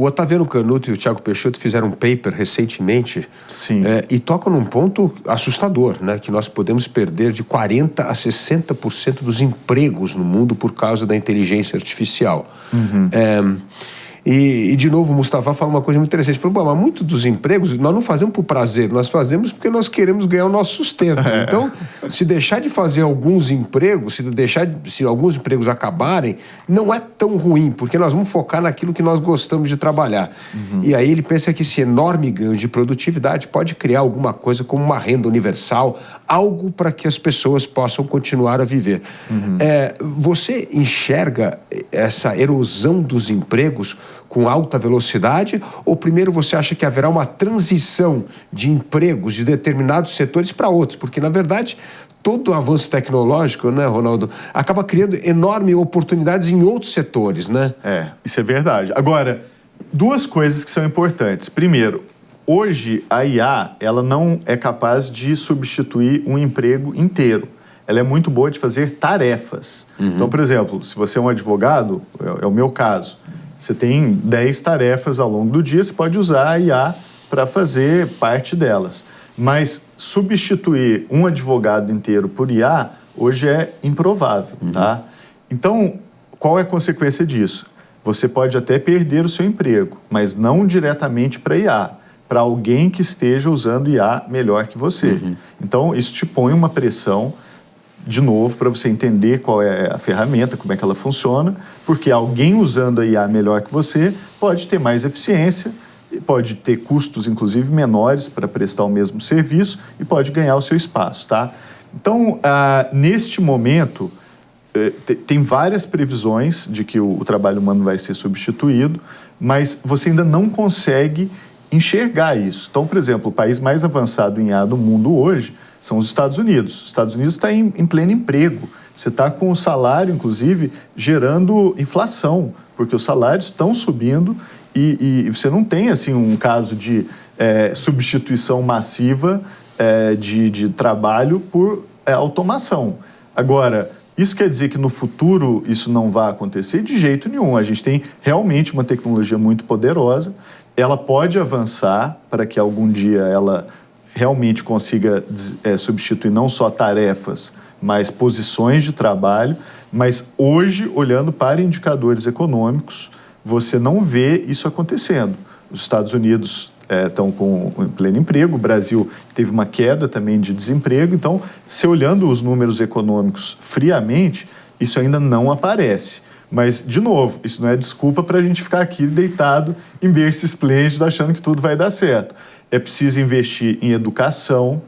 O Otaviano Canuto e o Thiago Peixoto fizeram um paper recentemente. Sim. E tocam num ponto assustador, né? Que nós podemos perder de 40% a 60% dos empregos no mundo por causa da inteligência artificial. E, de novo, o Mustafa fala uma coisa muito interessante. Ele falou, mas muitos dos empregos nós não fazemos por prazer, nós fazemos porque nós queremos ganhar o nosso sustento. Então, se deixar de fazer alguns empregos, se alguns empregos acabarem, não é tão ruim, porque nós vamos focar naquilo que nós gostamos de trabalhar. E aí ele pensa que esse enorme ganho de produtividade pode criar alguma coisa como uma renda universal, algo para que as pessoas possam continuar a viver. Você enxerga essa erosão dos empregos com alta velocidade, ou primeiro você acha que haverá uma transição de empregos de determinados setores para outros? Porque, na verdade, todo o avanço tecnológico, né, Ronaldo, acaba criando enormes oportunidades em outros setores, né? Isso é verdade. Agora, duas coisas que são importantes. Primeiro, hoje a IA, ela não é capaz de substituir um emprego inteiro. Ela é muito boa de fazer tarefas. Então, por exemplo, se você é um advogado, é o meu caso, você tem 10 tarefas ao longo do dia, você pode usar a IA para fazer parte delas. Mas substituir um advogado inteiro por IA, hoje é improvável, tá? Então, qual é a consequência disso? Você pode até perder o seu emprego, mas não diretamente para IA, para alguém que esteja usando IA melhor que você. Então, isso te põe uma pressão, de novo, para você entender qual é a ferramenta, como é que ela funciona, porque alguém usando a IA melhor que você pode ter mais eficiência, e pode ter custos, inclusive, menores para prestar o mesmo serviço e pode ganhar o seu espaço, tá? Então, neste momento, tem várias previsões de que o trabalho humano vai ser substituído, mas você ainda não consegue enxergar isso. Então, por exemplo, o país mais avançado em IA do mundo hoje são os Estados Unidos. Os Estados Unidos está em pleno emprego. Você está com o salário, inclusive, gerando inflação, porque os salários estão subindo e você não tem, assim, um caso de substituição massiva de trabalho por automação. Agora, isso quer dizer que no futuro isso não vai acontecer? De jeito nenhum. A gente tem realmente uma tecnologia muito poderosa. Ela pode avançar para que algum dia ela realmente consiga substituir não só tarefas, mas posições de trabalho. Mas hoje, olhando para indicadores econômicos, você não vê isso acontecendo. Os Estados Unidos estão em pleno emprego, o Brasil teve uma queda também de desemprego. Então, se olhando os números econômicos friamente, isso ainda não aparece. Mas, de novo, isso não é desculpa para a gente ficar aqui deitado em berço esplêndido achando que tudo vai dar certo. É preciso investir em educação,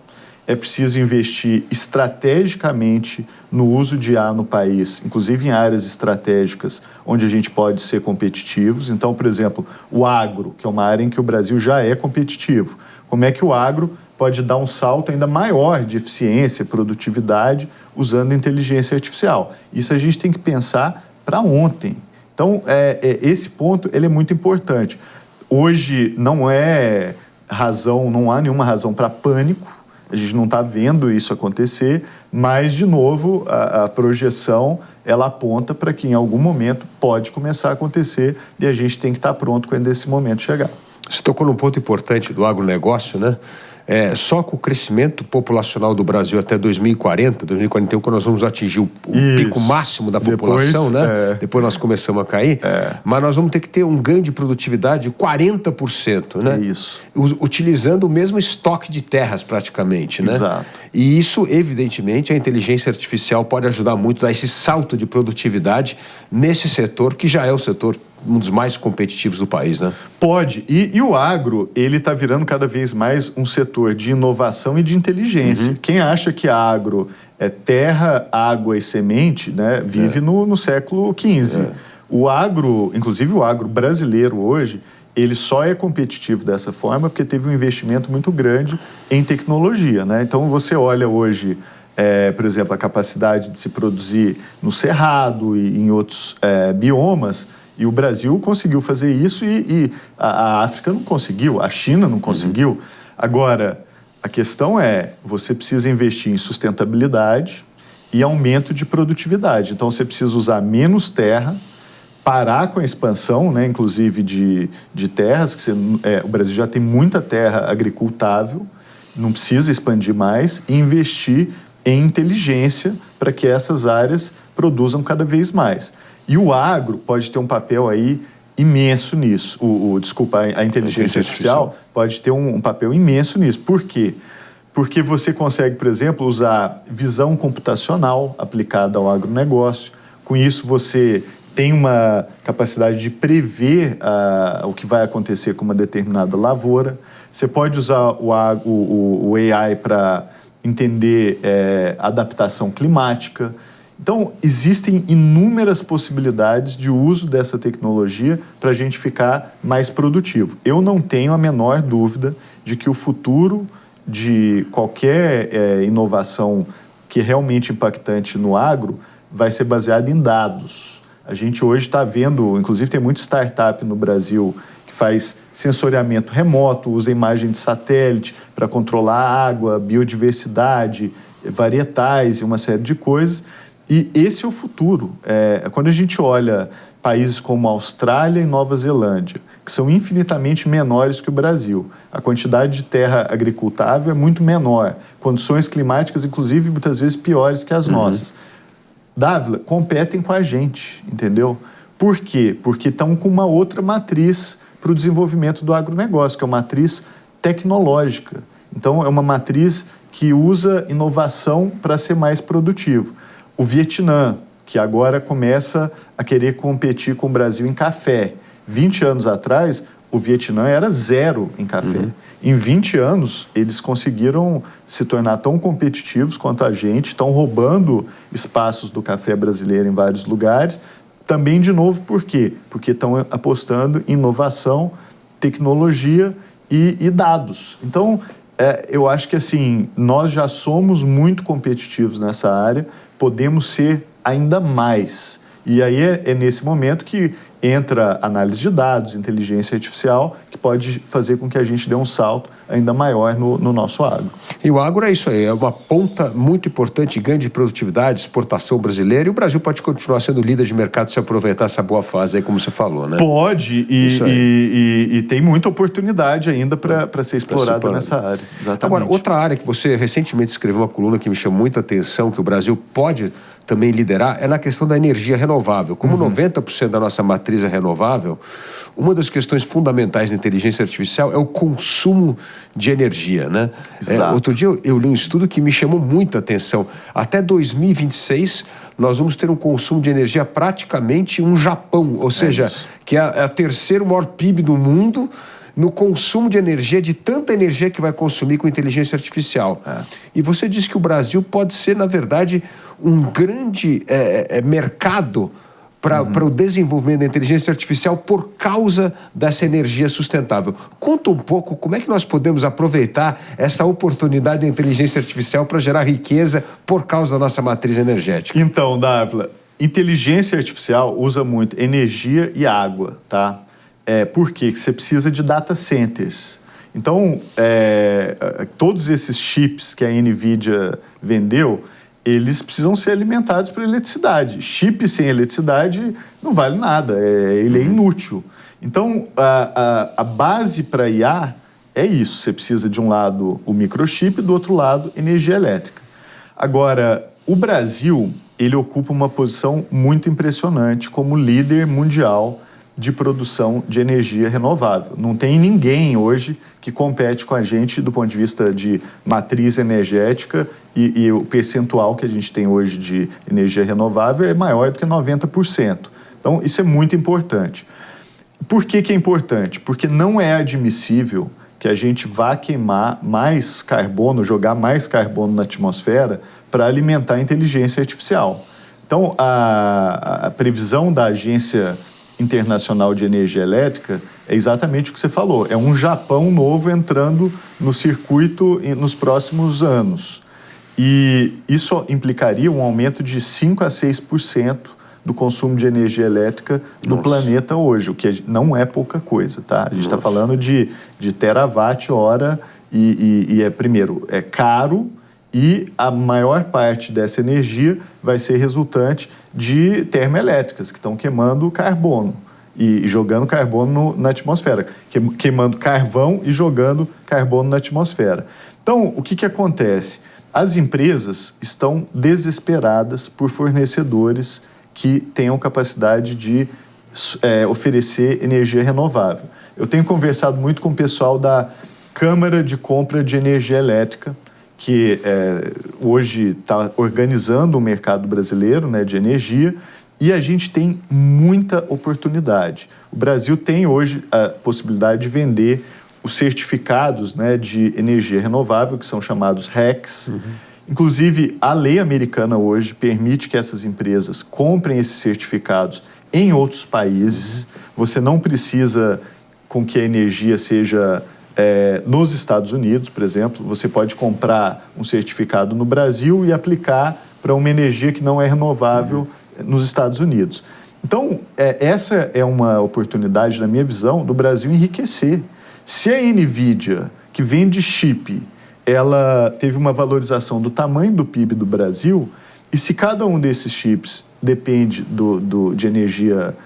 é preciso investir estrategicamente no uso de IA no país, inclusive em áreas estratégicas onde a gente pode ser competitivos. Então, por exemplo, o agro, que é uma área em que o Brasil já é competitivo. Como é que o agro pode dar um salto ainda maior de eficiência, produtividade, usando inteligência artificial? Isso a gente tem que pensar para ontem. Então, esse ponto ele é muito importante. Hoje não há nenhuma razão para pânico, a gente não está vendo isso acontecer, mas, de novo, a projeção ela aponta para que em algum momento pode começar a acontecer e a gente tem que estar pronto quando esse momento chegar. Você tocou num ponto importante do agronegócio, né? Só com o crescimento populacional do Brasil até 2040, 2041, quando nós vamos atingir o pico máximo da população, né? Depois nós começamos a cair, mas nós vamos ter que ter um ganho de produtividade de 40%, né? Isso. Utilizando o mesmo estoque de terras praticamente, né? Exato. E isso, evidentemente, a inteligência artificial pode ajudar muito a dar esse salto de produtividade nesse setor, que já é o setor um dos mais competitivos do país, né? Pode. E o agro, ele está virando cada vez mais um setor de inovação e de inteligência. Quem acha que agro é terra, água e semente, né, vive no século XV. O agro, inclusive o agro brasileiro hoje, ele só é competitivo dessa forma porque teve um investimento muito grande em tecnologia, né? Então, você olha hoje, por exemplo, a capacidade de se produzir no Cerrado e em outros biomas. E o Brasil conseguiu fazer isso e a África não conseguiu, a China não conseguiu. Agora, a questão você precisa investir em sustentabilidade e aumento de produtividade. Então, você precisa usar menos terra parar com a expansão, né, inclusive de terras, que o Brasil já tem muita terra agricultável, não precisa expandir mais, e investir em inteligência para que essas áreas produzam cada vez mais. E o agro pode ter um papel aí imenso nisso. A inteligência artificial pode ter um papel imenso nisso. Por quê? Porque você consegue, por exemplo, usar visão computacional aplicada ao agronegócio. Com isso, você tem uma capacidade de prever o que vai acontecer com uma determinada lavoura. Você pode usar o AI para entender adaptação climática. Então, existem inúmeras possibilidades de uso dessa tecnologia para a gente ficar mais produtivo. Eu não tenho a menor dúvida de que o futuro de qualquer inovação que é realmente impactante no agro vai ser baseado em dados. A gente hoje está vendo, inclusive tem muita startup no Brasil que faz sensoriamento remoto, usa imagem de satélite para controlar a água, biodiversidade, varietais e uma série de coisas. E esse é o futuro. Quando a gente olha países como Austrália e Nova Zelândia, que são infinitamente menores que o Brasil, a quantidade de terra agricultável é muito menor, condições climáticas, inclusive, muitas vezes piores que as nossas. Dávila, competem com a gente, entendeu? Por quê? Porque estão com uma outra matriz para o desenvolvimento do agronegócio, que é uma matriz tecnológica. Então, é uma matriz que usa inovação para ser mais produtivo. O Vietnã, que agora começa a querer competir com o Brasil em café. 20 anos atrás, o Vietnã era 0 em café. Em 20 anos, eles conseguiram se tornar tão competitivos quanto a gente, estão roubando espaços do café brasileiro em vários lugares. Também, de novo, por quê? Porque estão apostando em inovação, tecnologia e dados. Então, eu acho que assim, nós já somos muito competitivos nessa área, podemos ser ainda mais. E aí é nesse momento que entra análise de dados, inteligência artificial, que pode fazer com que a gente dê um salto ainda maior no nosso agro. E o agro é isso aí, é uma ponta muito importante, ganho de produtividade, exportação brasileira, e o Brasil pode continuar sendo líder de mercado se aproveitar essa boa fase aí, como você falou, né? Pode, e tem muita oportunidade ainda para ser explorada nessa área. Exatamente. Agora, outra área que você recentemente escreveu uma coluna que me chamou muita atenção, que o Brasil pode também liderar, é na questão da energia renovável. Como 90% da nossa matriz é renovável, uma das questões fundamentais da inteligência artificial é o consumo de energia, né? Outro dia eu li um estudo que me chamou muita atenção. Até 2026, nós vamos ter um consumo de energia praticamente um Japão, ou seja, que é a terceiro maior PIB do mundo no consumo de energia, de tanta energia que vai consumir com inteligência artificial. E você disse que o Brasil pode ser, na verdade, um grande mercado para o desenvolvimento da inteligência artificial por causa dessa energia sustentável. Conta um pouco como é que nós podemos aproveitar essa oportunidade da inteligência artificial para gerar riqueza por causa da nossa matriz energética. Então, Dávila, inteligência artificial usa muito energia e água, tá? Por quê? Você precisa de data centers. Então, todos esses chips que a NVIDIA vendeu, eles precisam ser alimentados por eletricidade. Chip sem eletricidade não vale nada, ele é inútil. Então, a base para IA é isso. Você precisa, de um lado, o microchip, do outro lado, energia elétrica. Agora, o Brasil, ele ocupa uma posição muito impressionante como líder mundial de produção de energia renovável. Não tem ninguém hoje que compete com a gente do ponto de vista de matriz energética e o percentual que a gente tem hoje de energia renovável é maior do que 90%. Então, isso é muito importante. Por que é importante? Porque não é admissível que a gente vá queimar mais carbono, jogar mais carbono na atmosfera para alimentar a inteligência artificial. Então, a previsão da Agência Internacional de Energia Elétrica é exatamente o que você falou. É um Japão novo entrando no circuito nos próximos anos. E isso implicaria um aumento de 5% a 6% do consumo de energia elétrica no planeta hoje, o que não é pouca coisa, tá? A gente está falando de terawatt-hora primeiro, é caro e a maior parte dessa energia vai ser resultante de termoelétricas que estão queimando carbono e jogando carbono na atmosfera, queimando carvão e jogando carbono na atmosfera. Então, o que acontece? As empresas estão desesperadas por fornecedores que tenham capacidade de oferecer energia renovável. Eu tenho conversado muito com o pessoal da Câmara de Compra de Energia Elétrica, que hoje está organizando o mercado brasileiro, né, de energia, e a gente tem muita oportunidade. O Brasil tem hoje a possibilidade de vender os certificados, né, de energia renovável, que são chamados RECs. Uhum. Inclusive, a lei americana hoje permite que essas empresas comprem esses certificados em outros países. Uhum. Você não precisa com que a energia seja nos Estados Unidos, por exemplo. Você pode comprar um certificado no Brasil e aplicar para uma energia que não é renovável nos Estados Unidos. Então, essa é uma oportunidade, na minha visão, do Brasil enriquecer. Se a NVIDIA, que vende chip, ela teve uma valorização do tamanho do PIB do Brasil, e se cada um desses chips depende de energia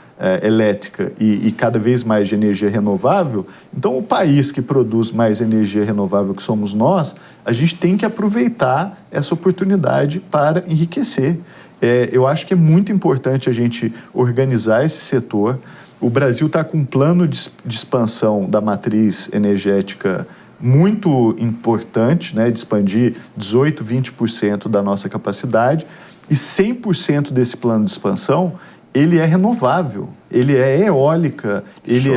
elétrica e cada vez mais de energia renovável, então o país que produz mais energia renovável, que somos nós, a gente tem que aproveitar essa oportunidade para enriquecer. Eu acho que é muito importante a gente organizar esse setor. O Brasil está com um plano de expansão da matriz energética muito importante, né, de expandir 18%, 20% da nossa capacidade, e 100% desse plano de expansão, ele é renovável, ele é eólica, ele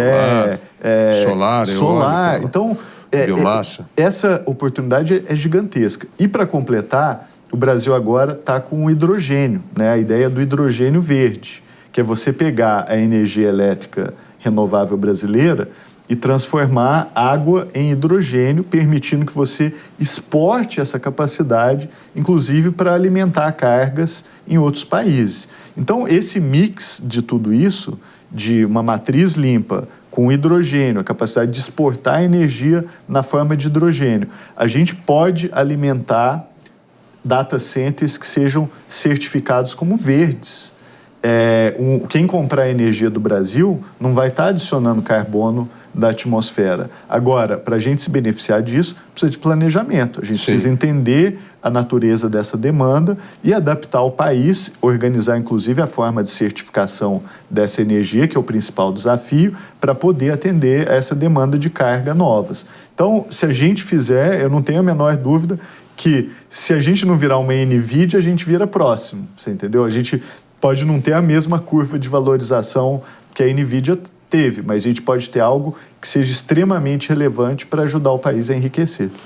solar. Eólica, então, biomassa. Essa oportunidade é gigantesca. E para completar, o Brasil agora está com o hidrogênio, né, a ideia do hidrogênio verde, que é você pegar a energia elétrica renovável brasileira e transformar água em hidrogênio, permitindo que você exporte essa capacidade, inclusive para alimentar cargas em outros países. Então, esse mix de tudo isso, de uma matriz limpa com hidrogênio, a capacidade de exportar energia na forma de hidrogênio, a gente pode alimentar data centers que sejam certificados como verdes. Quem comprar a energia do Brasil não vai estar adicionando carbono da atmosfera. Agora, para a gente se beneficiar disso, precisa de planejamento. A gente precisa entender a natureza dessa demanda e adaptar o país, organizar inclusive a forma de certificação dessa energia, que é o principal desafio, para poder atender a essa demanda de carga novas. Então, se a gente fizer, eu não tenho a menor dúvida que se a gente não virar uma NVIDIA, a gente vira próximo, você entendeu? A gente pode não ter a mesma curva de valorização que a NVIDIA teve, mas a gente pode ter algo que seja extremamente relevante para ajudar o país a enriquecer.